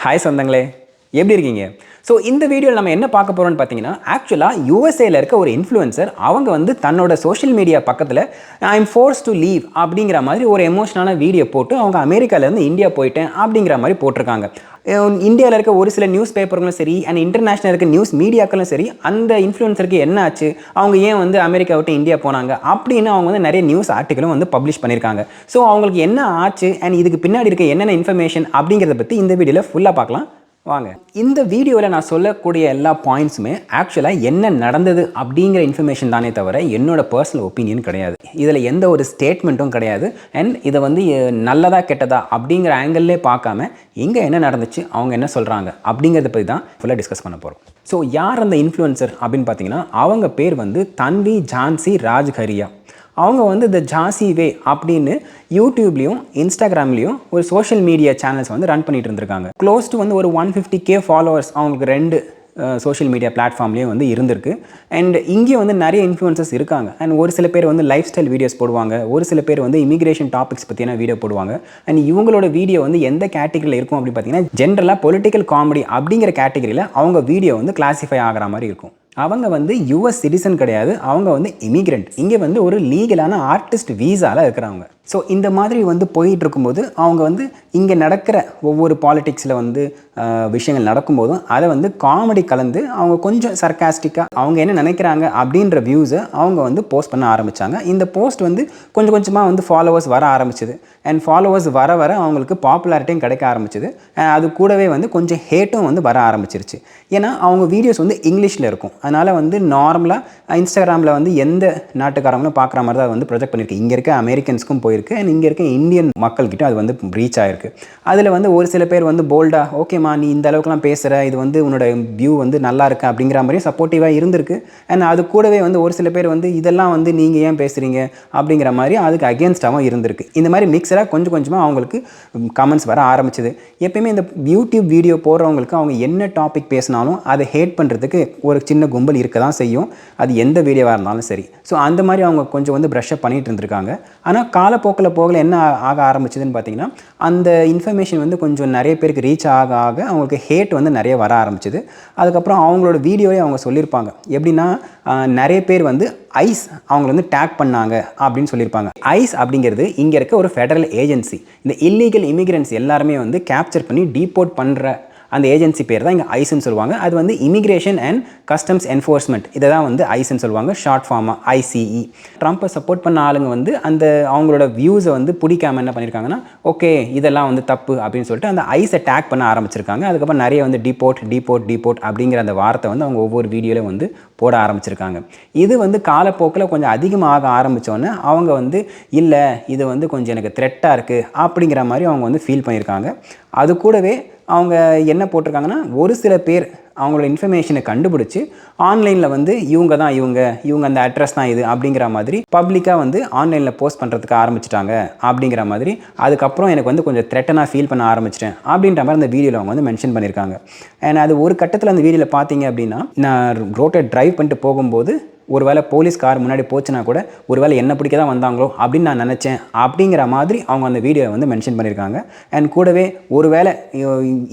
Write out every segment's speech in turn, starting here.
Hi சொந்தங்களே, எப்படி இருக்கீங்க? ஸோ இந்த வீடியோவில் நம்ம என்ன பார்க்க போகிறோம்னு பார்த்தீங்கன்னா, ஆக்சுவலாக யூஎஸ்ஏல இருக்க ஒரு இன்ஃப்ளூயன்சர் அவங்க வந்து தன்னோட சோஷியல் மீடியா பக்கத்தில் I am force to leave அப்படிங்கிற மாதிரி ஒரு எமோஷனான வீடியோ போட்டு அவங்க அமெரிக்காவிலேருந்து இந்தியா போயிட்டேன் அப்படிங்கிற மாதிரி போட்டிருக்காங்க. இந்தியாவில் இருக்க ஒரு சில நியூஸ் பேப்பர்களும் சரி அண்ட் இன்டர்நேஷனல் இருக்க நியூஸ் மீடியாக்களும் சரி அந்த இன்ஃப்ளூயன்சருக்கு என்ன ஆச்சு, அவங்க ஏன் வந்து அமெரிக்கா விட்டு இந்தியா போனாங்க அப்படின்னு அவங்க வந்து நிறைய நியூஸ் ஆர்டிகளும் வந்து பப்ளிஷ் பண்ணியிருக்காங்க. ஸோ அவங்களுக்கு என்ன ஆச்சு அண்ட் இதுக்கு பின்னாடி இருக்க என்னென்ன இன்ஃபர்மேஷன் அப்படிங்கிறத பற்றி இந்த வீடியோவில் ஃபுல்லாக பார்க்கலாம் வாங்க. இந்த வீடியோவில் நான் சொல்லக்கூடிய எல்லா பாயிண்ட்ஸுமே ஆக்சுவலாக என்ன நடந்தது அப்படிங்கிற இன்ஃபர்மேஷன் தானே தவிர என்னோட பர்சனல் ஒப்பீனியன் கிடையாது. இதில் எந்த ஒரு ஸ்டேட்மெண்ட்டும் கிடையாது. அண்ட் இதை வந்து நல்லதா கெட்டதா அப்படிங்கிற ஆங்கிள்லே பார்க்காம இங்கே என்ன நடந்துச்சு, அவங்க என்ன சொல்கிறாங்க அப்படிங்கிறத பற்றி தான் ஃபுல்லாக டிஸ்கஸ் பண்ண போகிறோம். ஸோ யார் அந்த இன்ஃப்ளூயன்சர் அப்படின்னு பார்த்தீங்கன்னா, அவங்க பேர் வந்து தன்வி ஜான்சி ராஜ்கரியா. அவங்க வந்து இந்த ஜாசி வே அப்படின்னு யூடியூப்லேயும் இன்ஸ்டாகிராம்லேயும் ஒரு சோஷியல் மீடியா சேனல்ஸ் வந்து ரன் பண்ணிட்டு இருந்திருக்காங்க. க்ளோஸ் டு வந்து ஒரு 150K ஃபாலோவர்ஸ் அவங்களுக்கு 2 சோஷியல் மீடியா பிளாட்ஃபார்ம்லேயும் வந்து இருந்திருக்கு. அண்ட் இங்கேயும் வந்து நிறைய இன்ஃப்ளூயன்சர்ஸ் இருக்காங்க. அண்ட் ஒரு சில பேர் வந்து லைஃப் ஸ்டைல் வீடியோஸ் போடுவாங்க, ஒரு சில பேர் வந்து இமிகிரேஷன் டாபிக்ஸ் பற்றியான வீடியோ போடுவாங்க. அண்ட் இவங்களோட வீடியோ வந்து எந்த கேட்டகரியில் இருக்கும் அப்படின்னு பார்த்தீங்கன்னா, ஜென்ரலாக பொலிட்டிக்கல் காமெடி அப்படிங்கிற கேட்டகரியில் அவங்க வீடியோ வந்து கிளாஸிஃபை ஆகிற மாதிரி இருக்கும். அவங்க வந்து யூஎஸ் சிட்டிசன் கிடையாது, அவங்க வந்து இமிகிரண்ட். இங்கே வந்து ஒரு லீகலான ஆர்டிஸ்ட் வீசாவில் இருக்கிறவங்க. ஸோ இந்த மாதிரி வந்து போயிட்டு இருக்கும்போது அவங்க வந்து இங்கே நடக்கிற ஒவ்வொரு பாலிடிக்ஸில் வந்து விஷயங்கள் நடக்கும்போதும் அதை வந்து காமெடி கலந்து அவங்க கொஞ்சம் சர்காஸ்டிக்காக அவங்க என்ன நினைக்கிறாங்க அப்படின்ற வியூஸை அவங்க வந்து போஸ்ட் பண்ண ஆரம்பித்தாங்க. இந்த போஸ்ட் வந்து கொஞ்சம் கொஞ்சமாக வந்து ஃபாலோவர்ஸ் வர ஆரம்பிச்சிது. அண்ட் ஃபாலோவர்ஸ் வர வர அவங்களுக்கு பாப்புலாரிட்டியும் கிடைக்க ஆரம்பிச்சிது. அது கூடவே வந்து கொஞ்சம் ஹேட்டும் வந்து வர ஆரம்பிச்சிருச்சு. ஏன்னா அவங்க வீடியோஸ் வந்து இங்கிலீஷில் இருக்கும். அதனால் வந்து நார்மலாக இன்ஸ்டாகிராமில் வந்து எந்த நாட்டுக்காரங்களும் பார்க்குற மாதிரி தான் வந்து ப்ரொஜெக்ட் பண்ணியிருக்கு. இங்கே இருக்க அமெரிக்கன்ஸ்க்கும் போயிருக்கு அண்ட் இங்கே இருக்க இந்தியன் மக்கள்கிட்ட அது வந்து ரீச் ஆகிருக்கு. அதில் வந்து ஒரு சில பேர் வந்து போல்டாக ஓகேம்மா நீ இந்த அளவுக்குலாம் பேசுகிற, இது வந்து உன்னோட வியூ வந்து நல்லா இருக்கு அப்படிங்கிற மாதிரியும் சப்போர்ட்டிவாக இருந்திருக்கு. அண்ட் அது கூடவே வந்து ஒரு சில பேர் வந்து இதெல்லாம் வந்து நீங்கள் ஏன் பேசுகிறீங்க அப்படிங்கிற மாதிரி அதுக்கு அகேன்ஸ்டாகவும் இருந்திருக்கு. இந்த மாதிரி மிக்சராக கொஞ்சம் கொஞ்சமாக அவங்களுக்கு கமெண்ட்ஸ் வர ஆரம்பிச்சிது. எப்பயுமே இந்த யூடியூப் வீடியோ போடுறவங்களுக்கு அவங்க என்ன டாபிக் பேசினாலும் அதை ஹேட் பண்ணுறதுக்கு ஒரு சின்ன கும்பல் இருக்க தான் செய்யும், அது எந்த வீடியோவாக இருந்தாலும் சரி. ஸோ அந்த மாதிரி அவங்க கொஞ்சம் வந்து ப்ரஷ்அப் பண்ணிகிட்டு இருந்திருக்காங்க. ஆனால் காலப்போக்கில் போகல என்ன ஆக ஆரம்பிச்சதுன்னு பார்த்தீங்கன்னா, அந்த இன்ஃபர்மேஷன் வந்து கொஞ்சம் நிறைய பேருக்கு ரீச் ஆக ஆக அவங்களுக்கு ஹேட் வந்து நிறைய வர ஆரம்பிச்சிது. அதுக்கப்புறம் அவங்களோட வீடியோவே அவங்க சொல்லியிருப்பாங்க. எப்படின்னா நிறைய பேர் வந்து ஐஸ் அவங்களை வந்து டேக் பண்ணாங்க அப்படின்னு சொல்லியிருப்பாங்க. ஐஸ் அப்படிங்கிறது இங்கே இருக்க ஒரு ஃபெடரல் ஏஜென்சி. இந்த இல்லீகல் இமிகிரண்ட்ஸ் எல்லாருமே வந்து கேப்சர் பண்ணி டீபோர்ட் பண்ணுற அந்த ஏஜென்சி பேர் தான் இங்கே ஐஸ்ன்னு சொல்லுவாங்க. அது வந்து இமிகிரேஷன் அண்ட் கஸ்டம்ஸ் என்ஃபோர்ஸ்மெண்ட், இதை தான் வந்து ஐஸ்ன்னு சொல்லுவாங்க, ஷார்ட் ஃபார்மாக ICE. ட்ரம்ப்பை சப்போர்ட் பண்ண ஆளுங்க வந்து அந்த அவங்களோட வியூஸை வந்து பிடிக்காம என்ன பண்ணியிருக்காங்கன்னா, ஓகே இதெல்லாம் வந்து தப்பு அப்படின்னு சொல்லிட்டு அந்த ஐஸை டேக் பண்ண ஆரம்பிச்சிருக்காங்க. அதுக்கப்புறம் நிறைய வந்து டிபோர்ட் அப்படிங்கிற அந்த வார்த்தை வந்து அவங்க ஒவ்வொரு வீடியோவில் வந்து போட ஆரம்பிச்சிருக்காங்க. இது வந்து காலப்போக்கில் கொஞ்சம் அதிகமாக ஆரம்பித்தோன்னே அவங்க வந்து இல்லை இது வந்து கொஞ்சம் எனக்கு த்ரெட்டாக இருக்குது அப்படிங்கிற மாதிரி அவங்க வந்து ஃபீல் பண்ணியிருக்காங்க. அது கூடவே அவங்க என்ன போட்டிருக்காங்கன்னா, ஒரு சில பேர் அவங்களோட இன்ஃபர்மேஷனை கண்டுபிடிச்சி ஆன்லைனில் வந்து இவங்க அந்த அட்ரஸ் தான் இது அப்படிங்கிற மாதிரி பப்ளிக்காக வந்து ஆன்லைனில் போஸ்ட் பண்ணுறதுக்கு ஆரம்பிச்சிட்டாங்க அப்படிங்கிற மாதிரி. அதுக்கப்புறம் எனக்கு வந்து கொஞ்சம் த்ரெட்டனாக ஃபீல் பண்ண ஆரம்பிச்சிட்டேன் அப்படின்ற மாதிரி அந்த வீடியோவில் அவங்க வந்து மென்ஷன் பண்ணியிருக்காங்க. அண்ட் அது ஒரு கட்டத்தில் அந்த வீடியோவில் பார்த்தீங்க அப்படின்னா, நான் ரோட்டை ட்ரைவ் பண்ணிட்டு போகும்போது ஒருவேளை போலீஸ் கார் முன்னாடி போச்சுன்னா கூட ஒருவேளை என்ன பிடிக்க தான் வந்தாங்களோ அப்படின்னு நான் நினச்சேன் அப்படிங்கிற மாதிரி அவங்க அந்த வீடியோவை வந்து மென்ஷன் பண்ணியிருக்காங்க. அண்ட் கூடவே ஒருவேளை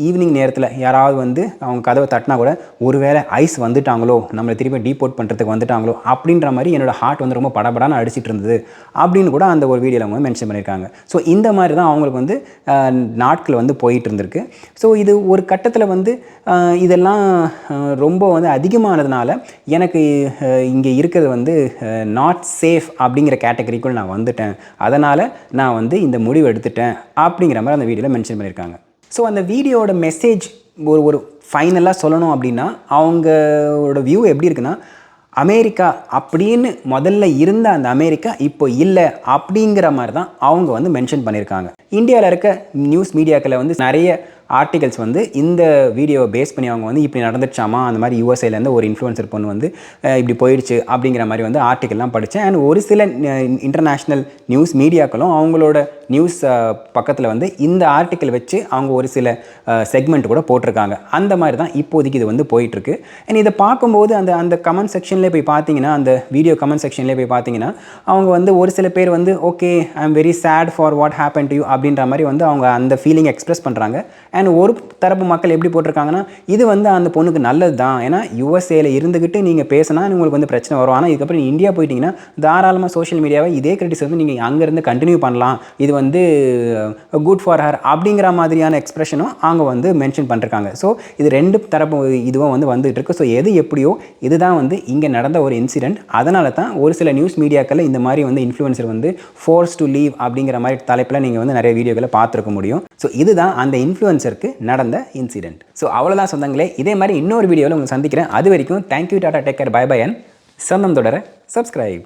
ஈவினிங் நேரத்தில் யாராவது வந்து அவங்க கதவை தட்டினா கூட ஒருவேளை ஐஸ் வந்துட்டாங்களோ, நம்மளை திருப்பி டீபோர்ட் பண்ணுறதுக்கு வந்துட்டாங்களோ அப்படின்ற மாதிரி என்னோடய ஹார்ட் வந்து ரொம்ப படபடான்னு அடிச்சிட்டு இருந்தது அப்படின்னு கூட அந்த ஒரு வீடியோவில் அவங்க மென்ஷன் பண்ணியிருக்காங்க. ஸோ இந்த மாதிரி தான் அவங்களுக்கு வந்து நாட்கள் வந்து போயிட்டு இருந்திருக்கு. ஸோ இது ஒரு கட்டத்தில் வந்து இதெல்லாம் ரொம்ப வந்து அதிகமானதுனால எனக்கு இங்கே இருக்கிறது வந்து நாட் சேஃப் அப்படிங்கிற கேட்டகரிக்குள் நான் வந்துட்டேன், அதனால் நான் வந்து இந்த முடிவு எடுத்துட்டேன் அப்படிங்கிற மாதிரி அந்த வீடியோவில் மென்ஷன் பண்ணியிருக்காங்க. ஸோ அந்த வீடியோட மெசேஜ் ஒரு ஃபைனலாக சொல்லணும் அப்படின்னா, அவங்களோட வியூ எப்படி இருக்குன்னா, அமெரிக்கா அப்படின்னு முதல்ல இருந்த அந்த அமெரிக்கா இப்போ இல்லை அப்படிங்கிற மாதிரி தான் அவங்க வந்து மென்ஷன் பண்ணியிருக்காங்க. இந்தியாவில் இருக்க நியூஸ் மீடியாக்களை வந்து நிறைய ஆர்டிகல்ஸ் வந்து இந்த வீடியோவை பேஸ் பண்ணி அவங்க வந்து இப்படி நடந்துச்சாமா, அந்த மாதிரி யூஎஸ்ஏலேருந்து ஒரு இன்ஃப்ளூயன்சர் பொண்ணு வந்து இப்படி போயிடுச்சு அப்படிங்கிற மாதிரி வந்து ஆர்டிக்கல்லாம் படித்தேன். அண்ட் ஒரு சில இன்டர்நேஷ்னல் நியூஸ் மீடியாக்களும் அவங்களோட நியூஸ் பக்கத்தில் வந்து இந்த ஆர்டிக்கல் வச்சு அவங்க ஒரு சில செக்மெண்ட் கூட போட்டிருக்காங்க. அந்த மாதிரி தான் இப்போதைக்கு இது வந்து போயிட்டுருக்கு. அண்ட் இதை பார்க்கும்போது அந்த கமெண்ட் செக்ஷன்லேயே போய் பார்த்தீங்கன்னா, அந்த வீடியோ கமெண்ட் செக்ஷன்லேயே போய் பார்த்தீங்கன்னா, அவங்க வந்து ஒரு சில பேர் வந்து okay I am very sad for what happen to you அப்படின்ற மாதிரி வந்து அவங்க அந்த ஃபீலிங் எக்ஸ்பிரஸ் பண்ணுறாங்க. அண்ட் ஒரு தரப்பு மக்கள் எப்படி போட்டிருக்காங்கன்னா, இது வந்து அந்த பொண்ணுக்கு நல்லது தான். ஏன்னா யுஎஸ்ஏல இருந்துக்கிட்டு நீங்கள் பேசினா உங்களுக்கு வந்து பிரச்சனை வரும். ஆனால் இதுக்கப்புறம் இந்தியா போயிட்டீங்கன்னா தாராளமாக சோஷியல் மீடியாவை இதே கிரிட்டிசிசம் வந்து நீங்கள் அங்கேருந்து கண்டினியூ பண்ணலாம். இது வந்து குட் ஃபார் ஹர் அப்படிங்கிற மாதிரியான எக்ஸ்பிரஷனும் அவங்க வந்து மென்ஷன் பண்ணிருக்காங்க. ஸோ இது 2 தரப்பு இதுவும் வந்து வந்துகிட்டு இருக்கு. ஸோ எது எப்படியோ இதுதான் வந்து இங்கே நடந்த ஒரு இன்சிடென்ட். அதனால தான் ஒரு சில நியூஸ் மீடியாக்களில் இந்த மாதிரி வந்து இன்ஃப்ளூயன்சர் வந்து ஃபோர்ஸ் டு லீவ் அப்படிங்கிற மாதிரி தலைப்பில் நீங்கள் வந்து நிறைய வீடியோக்களை பார்த்துருக்க முடியும். ஸோ இதுதான் அந்த இன்ஃப்ளூயன்சருக்கு நடந்த இன்சிடென்ட். ஸோ அவ்வளோதான் சொந்தங்களே. இதே மாதிரி இன்னொரு வீடியோவில் உங்களை சந்திக்கிறேன். அது வரைக்கும் thank you, tata, take care, bye bye and சொந்தம் தொடர சப்ஸ்கிரைப்.